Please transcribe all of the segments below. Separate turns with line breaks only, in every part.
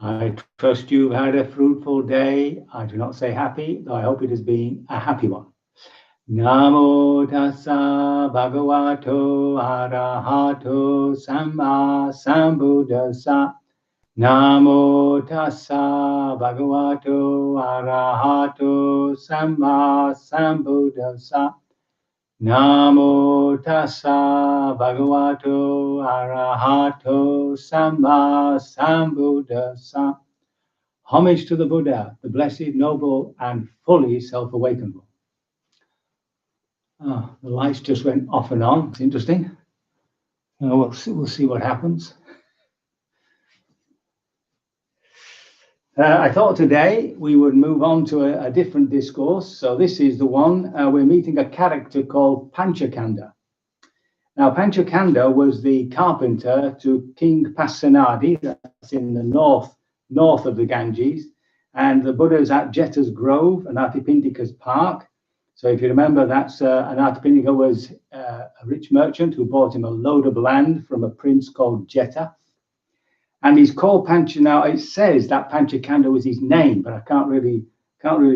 I trust you've had a fruitful day. I do not say happy, though I hope it has been a happy one. Namo tassa bhagavato arahato samma sambuddhassa. Namo tassa bhagavato arahato samma sambuddhassa. Namo tassa bhagavato arahato samma sambuddhassa. Homage to the Buddha, the blessed, noble, and fully self-awakened one. Oh, the lights just went off and on. It's interesting. We'll see what happens. I thought today we would move on to a different discourse. So this is the one we're meeting a character called Panchakanda. Now, Panchakanda was the carpenter to King Pasenadi, that's in the north of the Ganges, and the Buddha's at Jeta's Grove and Anathapindika's Park. So if you remember, that's Anathapindika was a rich merchant who bought him a load of land from a prince called Jeta. And he's called Pancha. Now it says that Panchakanda was his name, but I can't really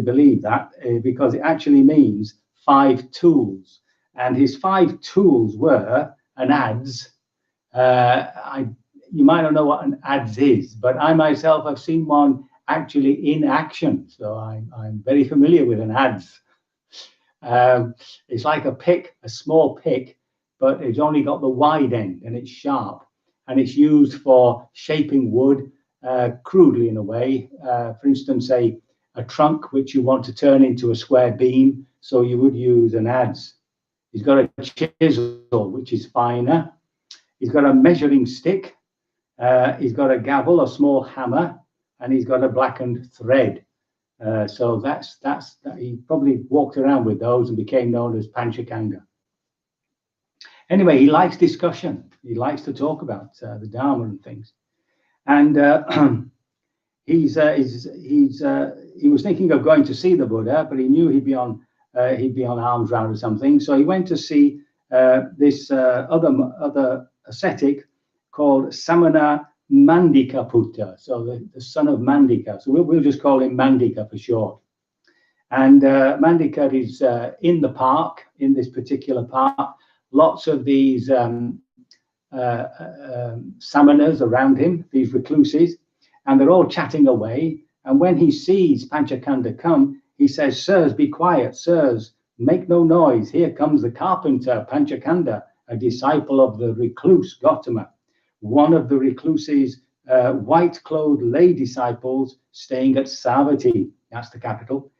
believe that because it actually means 5 tools. And his 5 tools were an adze. You might not know what an adze is, but I myself have seen one actually in action. So I'm very familiar with an adze. It's like a pick, a small pick, but it's only got the wide end and it's sharp. And it's used for shaping wood crudely in a way. For instance, a trunk which you want to turn into a square beam, so you would use an adze. He's got a chisel, which is finer. He's got a measuring stick. He's got a gavel, a small hammer, and he's got a blackened thread. So that's he probably walked around with those and became known as Panchakanda. Anyway, he likes discussion. He likes to talk about the Dharma and things. And he was thinking of going to see the Buddha, but he knew he'd be on alms round or something. So he went to see this other ascetic called Samanamandika Putta, so the son of Mandika. So we'll just call him Mandika for short. And Mandika is in the park, in this particular park. Lots of these samanas around him, these recluses, and they're all chatting away. And when he sees Panchakanda come, he says, "Sirs, be quiet, sirs, make no noise. Here comes the carpenter, Panchakanda, a disciple of the recluse Gautama, one of the recluse's white-clothed lay disciples staying at Savatthi," that's the capital.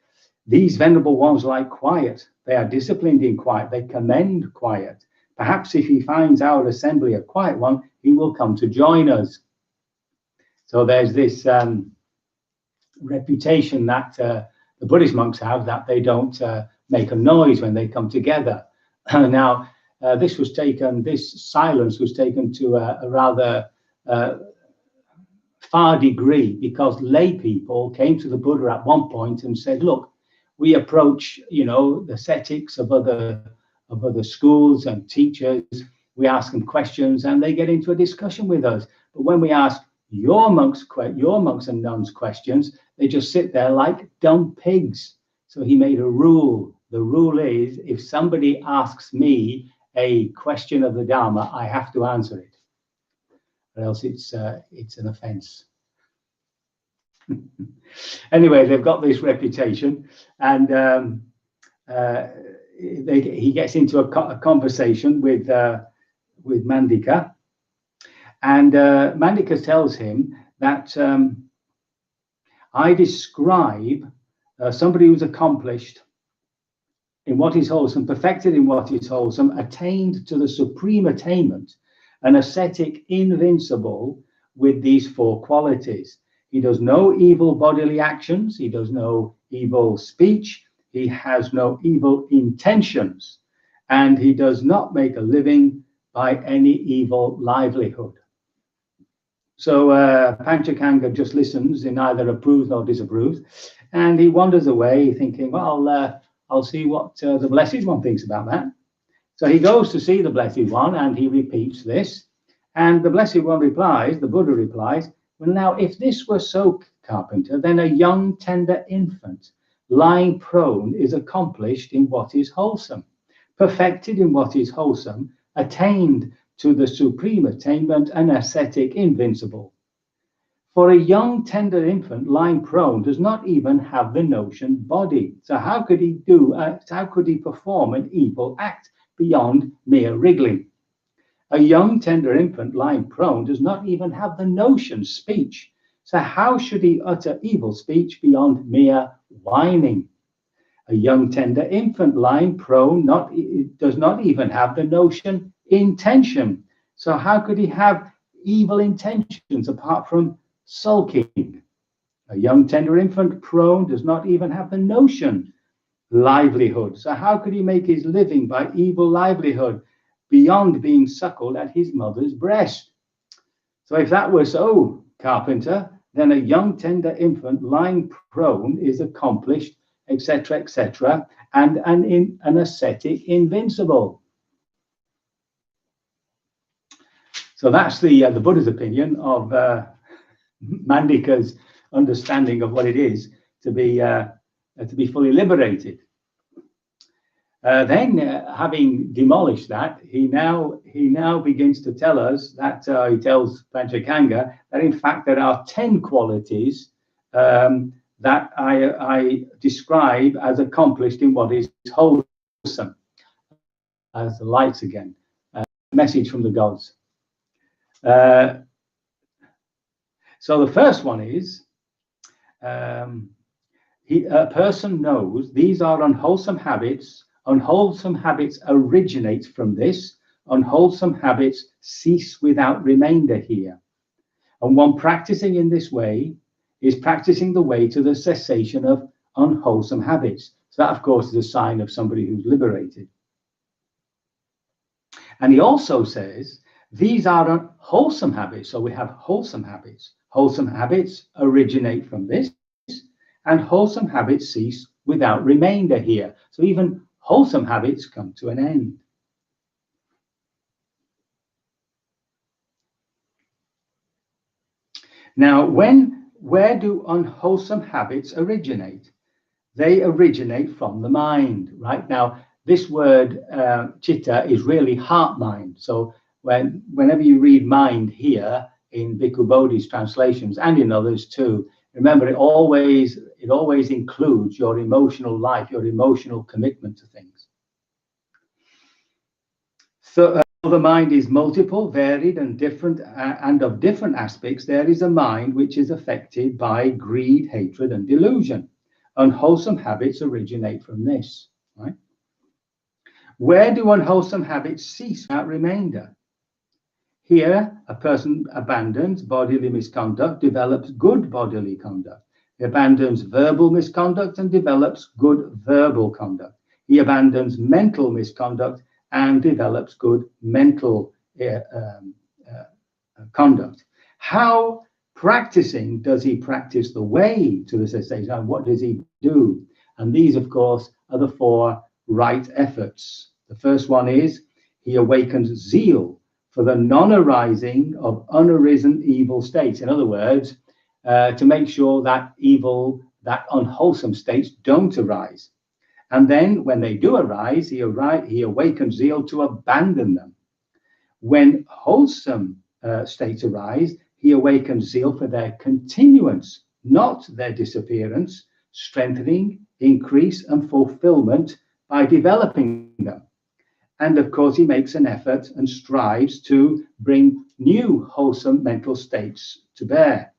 "These venerable ones like quiet. They are disciplined in quiet. They commend quiet. Perhaps if he finds our assembly a quiet one, he will come to join us." So there's this reputation that the Buddhist monks have, that they don't make a noise when they come together. Now, this silence was taken to a rather far degree, because lay people came to the Buddha at one point and said, "Look, we approach, the ascetics of other schools and teachers. We ask them questions, and they get into a discussion with us. But when we ask your monks and nuns questions, they just sit there like dumb pigs." So he made a rule. The rule is, if somebody asks me a question of the Dharma, I have to answer it, or else it's an offense. Anyway, they've got this reputation, and he gets into a conversation with Mandika, and Mandika tells him that I describe somebody who's accomplished in what is wholesome, perfected in what is wholesome, attained to the supreme attainment, an ascetic invincible with these 4 qualities. He does no evil bodily actions. He does no evil speech. He has no evil intentions. And he does not make a living by any evil livelihood. So Panchakanda just listens. He neither approves nor disapproves. And he wanders away thinking, well, I'll see what the Blessed One thinks about that. So he goes to see the Blessed One and he repeats this. And the Blessed One replies, the Buddha replies, Well, now, if this were so, Carpenter, then a young, tender infant lying prone is accomplished in what is wholesome, perfected in what is wholesome, attained to the supreme attainment, and ascetic invincible. For a young, tender infant lying prone does not even have the notion body. So how could he perform an evil act beyond mere wriggling? A young, tender infant lying prone does not even have the notion speech. So how should he utter evil speech beyond mere whining? A young, tender infant lying prone does not even have the notion intention. So how could he have evil intentions apart from sulking? A young, tender infant prone does not even have the notion livelihood. So how could he make his living by evil livelihood beyond being suckled at his mother's breast? So if that were so, Carpenter, then a young, tender infant lying prone is accomplished, etc., and an ascetic invincible. So that's the Buddha's opinion of Mandika's understanding of what it is to be fully liberated. Then, having demolished that, he now begins to tell us that he tells Panchakanga that in fact there are 10 qualities that I describe as accomplished in what is wholesome. As the lights again, message from the gods. So the first one is a person knows these are unwholesome habits. Unwholesome habits originate from this. Unwholesome habits cease without remainder here. And one practicing in this way is practicing the way to the cessation of unwholesome habits. So that, of course, is a sign of somebody who's liberated. And he also says, these are wholesome habits. So we have wholesome habits. Wholesome habits originate from this, and wholesome habits cease without remainder here. So even wholesome habits come to an end. Now, where do unwholesome habits originate? They originate from the mind, right? Now, this word chitta is really heart-mind. So whenever you read mind here in Bhikkhu Bodhi's translations and in others too, remember it always includes your emotional life, your emotional commitment to things. So the mind is multiple, varied, and different, and of different aspects. There is a mind which is affected by greed, hatred, and delusion. Unwholesome habits originate from this, right? Where do unwholesome habits cease without remainder? Here, a person abandons bodily misconduct, develops good bodily conduct. He abandons verbal misconduct and develops good verbal conduct. He abandons mental misconduct and develops good mental conduct. How practicing does he practice the way to the cessation? And what does he do? And these, of course, are the 4 right efforts. The first one is he awakens zeal for the non-arising of unarisen evil states. In other words, to make sure that unwholesome states don't arise. And then when they do arise, he awakens zeal to abandon them. When wholesome states arise, he awakens zeal for their continuance, not their disappearance, strengthening, increase, and fulfillment by developing them. And of course, he makes an effort and strives to bring new wholesome mental states to bear.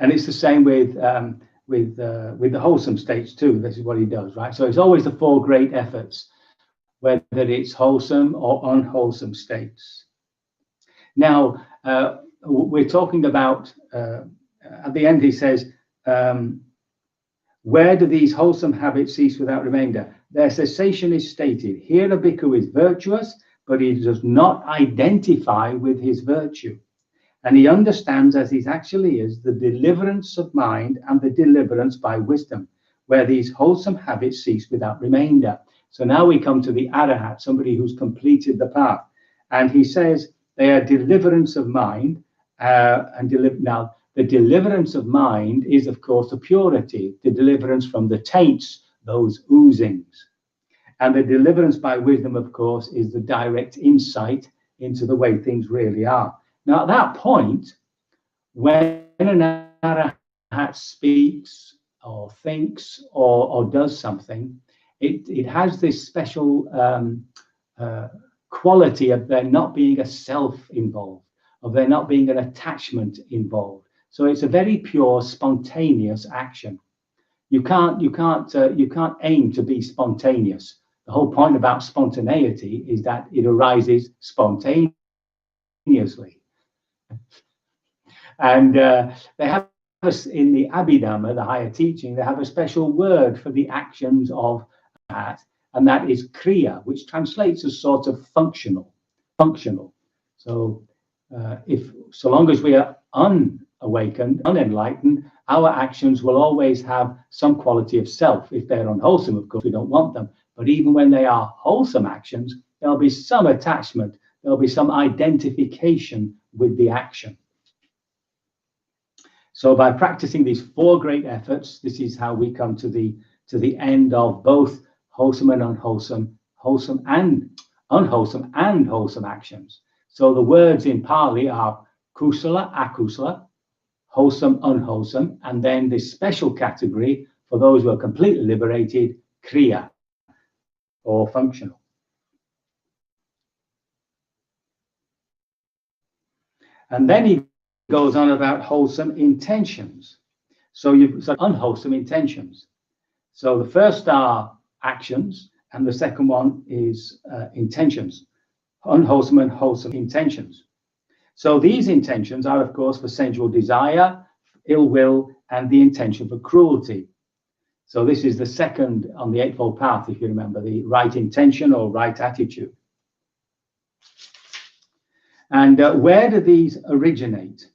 And it's the same with the wholesome states too. This is what he does, right? So it's always the 4 great efforts, whether it's wholesome or unwholesome states. Now, we're talking about, at the end he says, where do these wholesome habits cease without remainder? Their cessation is stated. Here a bhikkhu is virtuous, but he does not identify with his virtue. And he understands as he actually is the deliverance of mind and the deliverance by wisdom, where these wholesome habits cease without remainder. So now we come to the Arahat, somebody who's completed the path. And he says they are deliverance of mind. Now, the deliverance of mind is, of course, the purity, the deliverance from the taints, those oozings. And the deliverance by wisdom, of course, is the direct insight into the way things really are. Now, at that point, when an Arahat speaks or thinks or does something, it has this special quality of there not being a self involved, of there not being an attachment involved. So it's a very pure, spontaneous action. You can't aim to be spontaneous. The whole point about spontaneity is that it arises spontaneously. And they have in the Abhidhamma, the higher teaching, they have a special word for the actions of that, and that is kriya, which translates as sort of functional. So so long as we are unawakened, unenlightened, our actions will always have some quality of self. If they're unwholesome, of course, we don't want them. But even when they are wholesome actions, there'll be some attachment, there'll be some identification with the action. So by practicing these four great efforts, this is how we come to the end of both wholesome and unwholesome, wholesome and unwholesome and wholesome actions. So the words in Pali are kusala, akusala, wholesome, unwholesome, and then this special category for those who are completely liberated, kriya, or functional. And then he goes on about wholesome intentions. So you've got unwholesome intentions. So the first are actions, and the second one is intentions, unwholesome and wholesome intentions. So these intentions are, of course, for sensual desire, ill will, and the intention for cruelty. So this is the second on the Eightfold Path, if you remember, the right intention or right attitude. And where do these originate?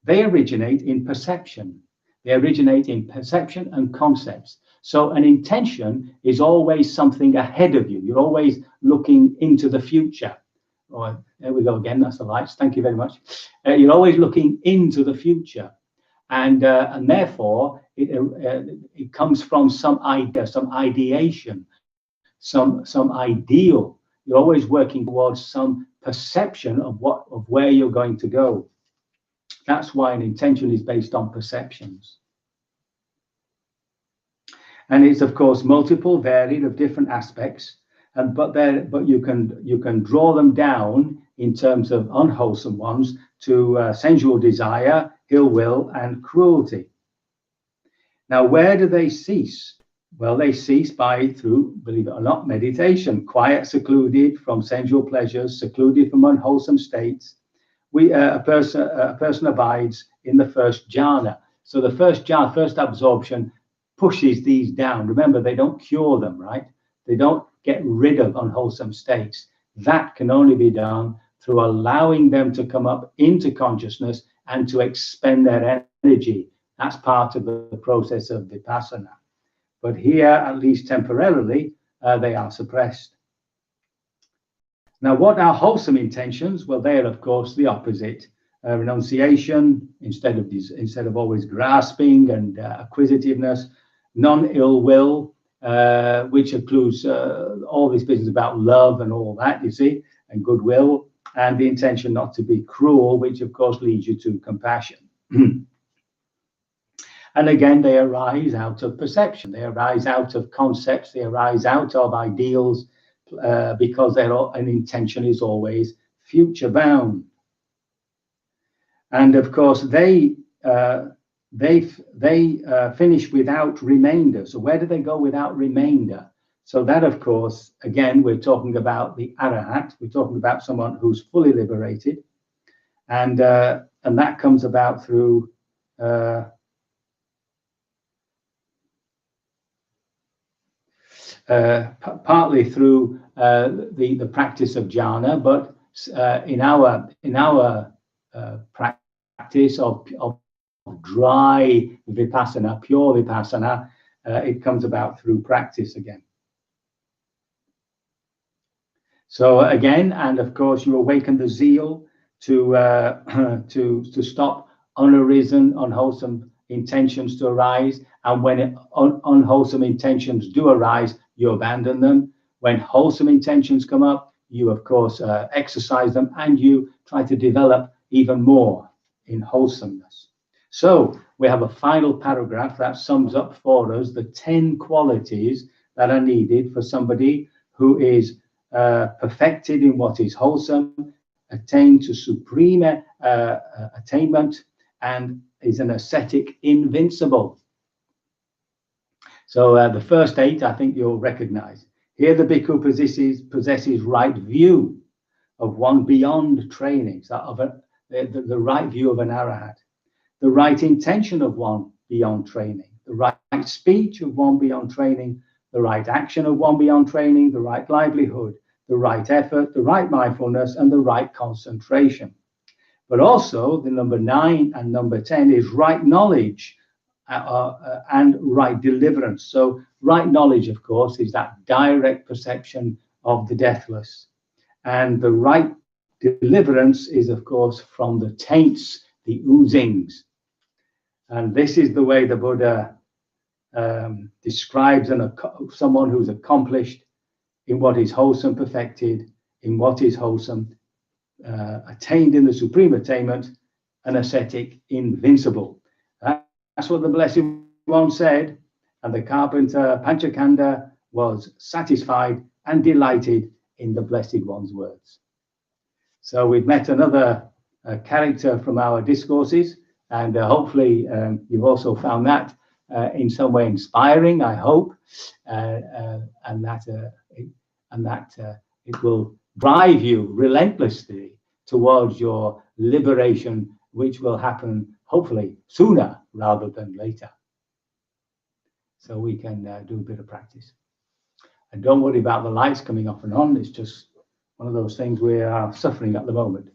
They originate in perception. They originate in perception and concepts. So an intention is always something ahead of you. You're always looking into the future. Oh, there we go again. That's the lights. Thank you very much. You're always looking into the future, and therefore it comes from some idea, some ideation, some ideal. You're always working towards some perception of where you're going to go. That's why an intention is based on perceptions. And it's, of course, multiple, varied, of different aspects. But you can draw them down in terms of unwholesome ones to sensual desire, ill will, and cruelty. Now, where do they cease? Well, they cease through, believe it or not, meditation, quiet, secluded from sensual pleasures, secluded from unwholesome states. A person abides in the first jhana. So the first jhana, first absorption, pushes these down. Remember, they don't cure them, right? They don't get rid of unwholesome states. That can only be done through allowing them to come up into consciousness and to expend their energy. That's part of the process of vipassana. But here, at least temporarily, they are suppressed. Now, what are wholesome intentions? Well, they are, of course, the opposite. Renunciation, instead of always grasping and acquisitiveness, non-ill will, which includes all this business about love and all that, you see, and goodwill, and the intention not to be cruel, which of course leads you to compassion. And again, they arise out of perception, they arise out of concepts, they arise out of ideals, because an intention is always future bound. And of course, they finish without remainder. So where do they go without remainder? So that, of course, again, we're talking about the Arahat. We're talking about someone who's fully liberated, and that comes about through partly through the practice of jhana, but in our practice of dry vipassana, pure vipassana, it comes about through practice again. So again, and of course, you awaken the zeal to to stop unarisen, unwholesome intentions to arise, and when unwholesome intentions do arise, you abandon them. When wholesome intentions come up, you of course exercise them, and you try to develop even more in wholesomeness. So we have a final paragraph that sums up for us the 10 qualities that are needed for somebody who is perfected in what is wholesome, attained to supreme attainment, and is an ascetic invincible. So the first 8, I think you'll recognize. Here the bhikkhu possesses right view of one beyond training, so of the right view of an arahat, the right intention of one beyond training, the right speech of one beyond training, the right action of one beyond training, the right livelihood, the right effort, the right mindfulness, and the right concentration. But also the number 9 and number 10 is right knowledge and right deliverance. So right knowledge, of course, is that direct perception of the deathless. And the right deliverance is, of course, from the taints, the oozings. And this is the way the Buddha describes someone who's accomplished in what is wholesome, perfected in what is wholesome, attained in the supreme attainment, an ascetic invincible. That's what the Blessed One said, and the carpenter Panchakanda was satisfied and delighted in the Blessed One's words. So we've met another character from our discourses, and hopefully you've also found that in some way inspiring, I hope, and that it will drive you relentlessly towards your liberation, which will happen hopefully sooner rather than later. So we can do a bit of practice. And don't worry about the lights coming off and on. It's just one of those things we are suffering at the moment.